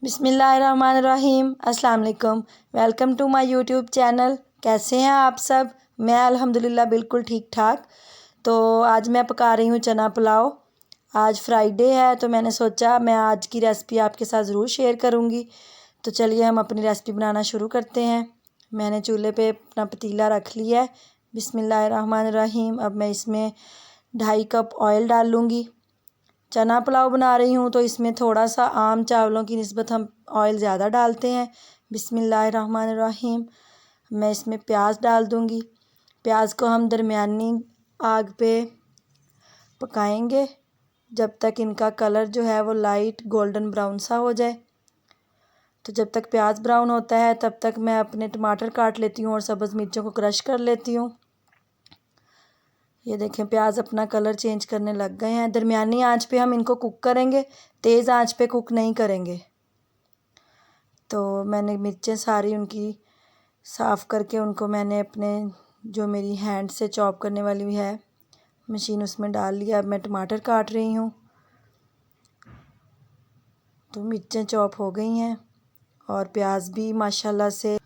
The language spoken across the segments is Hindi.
बिस्मिल्लाहिर्रहमानिर्रहीम। अस्सलाम वालेकुम। Welcome to my YouTube channel. कैसे हैं आप सब? मैं अल्हम्दुलिल्लाह बिल्कुल ठीक ठाक। तो आज मैं पका रही हूँ चना पुलाव। आज फ्राइडे है तो मैंने सोचा मैं आज की रेसिपी आपके साथ ज़रूर शेयर करूँगी। तो चलिए हम अपनी रेसिपी बनाना शुरू करते हैं। मैंने चूल्हे पे अपना पतीला रख लिया है। बिस्मिल्लाहिर्रहमानिर्रहीम। अब मैं इसमें 2.5 कप ऑयल डाल लूँगी। चना पुलाव बना रही हूँ तो इसमें थोड़ा सा आम चावलों की निस्बत हम ऑयल ज़्यादा डालते हैं। बिस्मिल्लाहिर्रहमानिर्रहीम। मैं इसमें प्याज डाल दूँगी। प्याज को हम दरमियानी आग पे पकाएंगे जब तक इनका कलर जो है वो लाइट गोल्डन ब्राउन सा हो जाए। तो जब तक प्याज ब्राउन होता है तब तक मैं अपने टमाटर काट लेती हूँ और सब्ज़ मिर्चों को क्रश कर लेती हूँ। ये देखें प्याज अपना कलर चेंज करने लग गए हैं। दरमियानी आंच पे हम इनको कुक करेंगे, तेज़ आंच पे कुक नहीं करेंगे। तो मैंने मिर्चें सारी उनकी साफ़ करके उनको मैंने अपने जो मेरी हैंड से चॉप करने वाली है मशीन उसमें डाल लिया। अब मैं टमाटर काट रही हूँ। तो मिर्चें चॉप हो गई हैं और प्याज भी माशाल्लाह से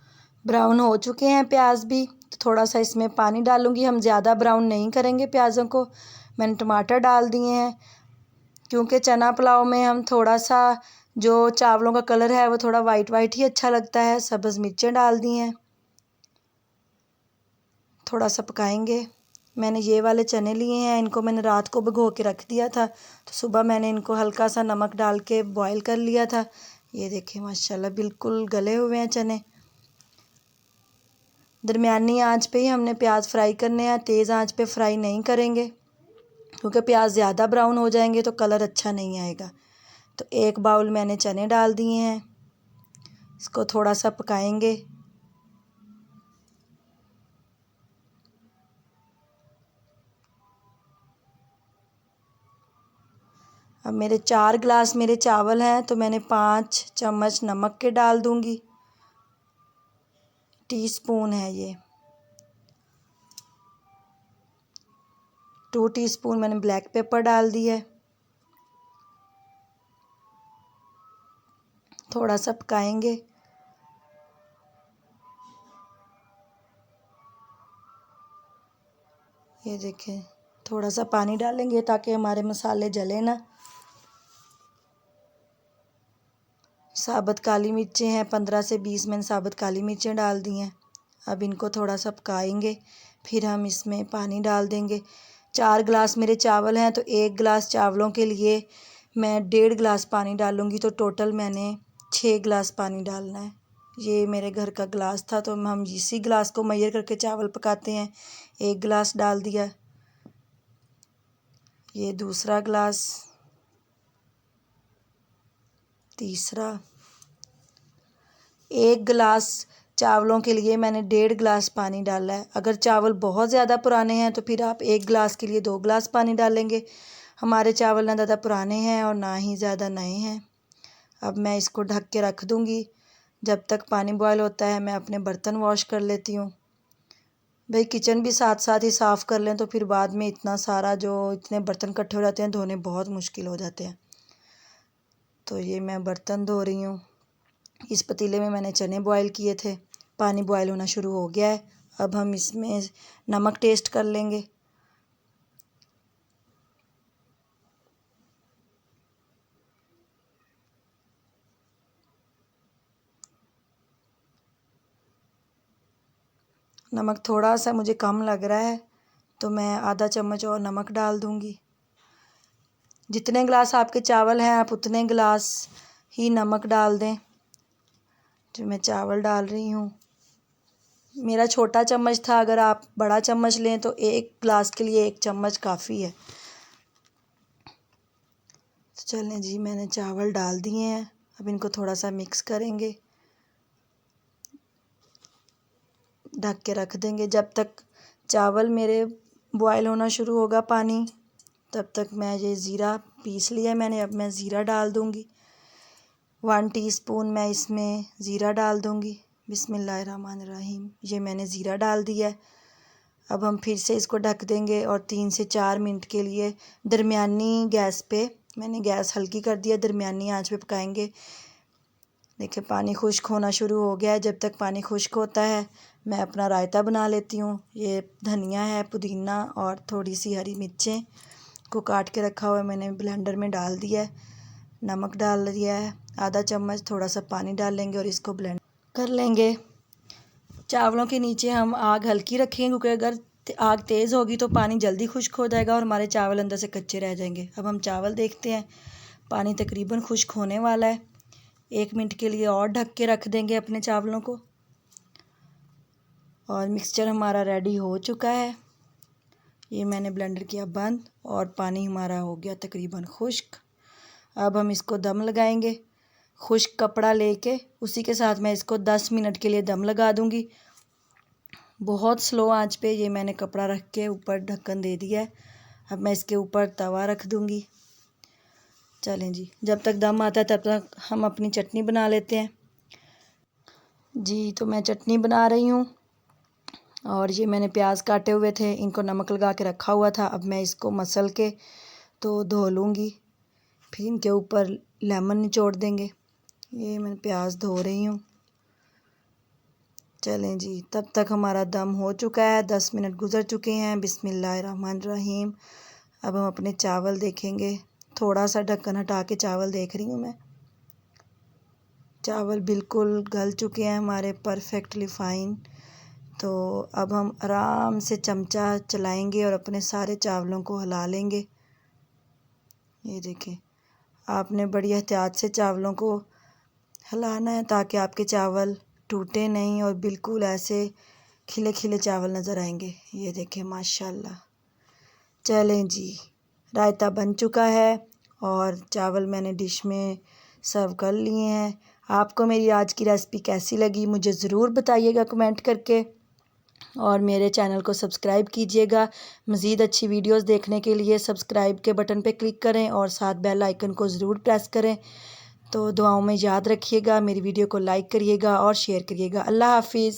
ब्राउन हो चुके हैं। प्याज भी तो थोड़ा सा इसमें पानी डालूँगी। हम ज़्यादा ब्राउन नहीं करेंगे प्याज़ों को। मैंने टमाटर डाल दिए हैं क्योंकि चना पुलाव में हम थोड़ा सा जो चावलों का कलर है वो थोड़ा वाइट वाइट ही अच्छा लगता है। सब्ज़ मिर्चें डाल दी हैं। थोड़ा सा पकाएंगे। मैंने ये वाले चने लिए हैं, इनको मैंने रात को भिगो के रख दिया था तो सुबह मैंने इनको हल्का सा नमक डाल के बॉईल कर लिया था। ये देखें माशाल्लाह बिल्कुल गले हुए हैं चने। दरमियानी आंच पे ही हमने प्याज फ्राई करने हैं, तेज़ आंच पे फ्राई नहीं करेंगे क्योंकि प्याज ज़्यादा ब्राउन हो जाएंगे तो कलर अच्छा नहीं आएगा। तो एक बाउल मैंने चने डाल दिए हैं, इसको थोड़ा सा पकाएंगे। अब मेरे 4 गिलास मेरे चावल हैं तो मैंने 5 चम्मच नमक के डाल दूंगी। टीस्पून है ये। 2 टीस्पून मैंने ब्लैक पेपर डाल दी है। थोड़ा सा पकाएंगे। ये देखें थोड़ा सा पानी डालेंगे ताकि हमारे मसाले जले ना। साबुत काली मिर्चें हैं, 15 से 20 मैंने साबुत काली मिर्चें डाल दी हैं। अब इनको थोड़ा सा पकाएंगे, फिर हम इसमें पानी डाल देंगे। 4 गिलास मेरे चावल हैं तो 1 गिलास चावलों के लिए मैं 1.5 गिलास पानी डालूँगी। तो टोटल मैंने 6 गिलास पानी डालना है। ये मेरे घर का गिलास था तो हम इसी गिलास को मेजर करके चावल पकाते हैं। 1 गिलास डाल दिया। ये दूसरा गिलास, तीसरा। 1 गिलास चावलों के लिए मैंने 1.5 गिलास पानी डाला है। अगर चावल बहुत ज़्यादा पुराने हैं तो फिर आप 1 गिलास के लिए 2 गिलास पानी डालेंगे। हमारे चावल ना ज़्यादा पुराने हैं और ना ही ज़्यादा नए हैं। अब मैं इसको ढक के रख दूँगी। जब तक पानी बॉयल होता है मैं अपने बर्तन वॉश कर लेती हूँ। भाई किचन भी साथ साथ ही साफ़ कर लें तो फिर बाद में इतना सारा जो इतने बर्तन इकट्ठे हो जाते हैं धोने बहुत मुश्किल हो जाते हैं। तो ये मैं बर्तन धो रही हूँ। इस पतीले में मैंने चने बॉईल किए थे। पानी बॉईल होना शुरू हो गया है। अब हम इसमें नमक टेस्ट कर लेंगे। नमक थोड़ा सा मुझे कम लग रहा है तो मैं आधा चम्मच और नमक डाल दूँगी। जितने गिलास आपके चावल हैं आप उतने गिलास ही नमक डाल दें। तो मैं चावल डाल रही हूँ। मेरा छोटा चम्मच था, अगर आप बड़ा चम्मच लें तो 1 गिलास के लिए 1 चम्मच काफ़ी है। तो चलें जी, मैंने चावल डाल दिए हैं। अब इनको थोड़ा सा मिक्स करेंगे, ढक के रख देंगे। जब तक चावल मेरे बॉयल होना शुरू होगा पानी, तब तक मैं ये ज़ीरा पीस लिया मैंने। अब मैं ज़ीरा डाल दूँगी। 1 टीस्पून मैं इसमें ज़ीरा डाल दूँगी। बिस्मिल्लाहिर्रहमानिर्रहीम। ये मैंने ज़ीरा डाल दिया है। अब हम फिर से इसको ढक देंगे और 3 से 4 मिनट के लिए दरमियानी गैस पे, मैंने गैस हल्की कर दिया, दरमियानी आंच पे पकाएंगे। देखिए पानी खुश्क होना शुरू हो गया है। जब तक पानी खुश्क होता है मैं अपना रायता बना लेती हूँ। ये धनिया है, पुदीना और थोड़ी सी हरी मिर्चें को काट के रखा हुआ है, मैंने ब्लेंडर में डाल दिया है। नमक डाल दिया है आधा चम्मच, थोड़ा सा पानी डाल लेंगे और इसको ब्लेंड कर लेंगे। चावलों के नीचे हम आग हल्की रखेंगे क्योंकि अगर आग तेज़ होगी तो पानी जल्दी खुश्क हो जाएगा और हमारे चावल अंदर से कच्चे रह जाएंगे। अब हम चावल देखते हैं, पानी तकरीबन खुश्क होने वाला है। 1 मिनट के लिए और ढक के रख देंगे अपने चावलों को। और मिक्सचर हमारा रेडी हो चुका है। ये मैंने ब्लेंडर किया बंद और पानी हमारा हो गया तकरीबन खुश्क। अब हम इसको दम लगाएंगे। खुश्क कपड़ा लेके उसी के साथ मैं इसको 10 मिनट के लिए दम लगा दूंगी। बहुत स्लो आंच पे ये मैंने कपड़ा रख के ऊपर ढक्कन दे दिया है। अब मैं इसके ऊपर तवा रख दूंगी। चलें जी, जब तक दम आता है तब तक हम अपनी चटनी बना लेते हैं जी। तो मैं चटनी बना रही हूँ और ये मैंने प्याज काटे हुए थे, इनको नमक लगा के रखा हुआ था। अब मैं इसको मसल के तो धो लूँगी, फिर इनके ऊपर लेमन निचोड़ देंगे। ये मैं प्याज धो रही हूँ। चलें जी, तब तक हमारा दम हो चुका है। 10 मिनट गुज़र चुके हैं। बिस्मिल्लाहिर्रहमानिर्रहीम। अब हम अपने चावल देखेंगे। थोड़ा सा ढक्कन हटा के चावल देख रही हूँ मैं। चावल बिल्कुल गल चुके हैं हमारे, परफेक्टली फ़ाइन। तो अब हम आराम से चमचा चलाएंगे और अपने सारे चावलों को हिला लेंगे। ये देखें, आपने बड़ी एहतियात से चावलों को हिलाना है ताकि आपके चावल टूटे नहीं और बिल्कुल ऐसे खिले खिले चावल नज़र आएंगे। ये देखें माशाल्लाह। चलें जी, रायता बन चुका है और चावल मैंने डिश में सर्व कर लिए हैं। आपको मेरी आज की रेसिपी कैसी लगी मुझे ज़रूर बताइएगा कमेंट करके और मेरे चैनल को सब्सक्राइब कीजिएगा। मज़ीद अच्छी वीडियोस देखने के लिए सब्सक्राइब के बटन पे क्लिक करें और साथ बेल आइकन को ज़रूर प्रेस करें। तो दुआओं में याद रखिएगा, मेरी वीडियो को लाइक करिएगा और शेयर करिएगा। अल्लाह हाफिज़।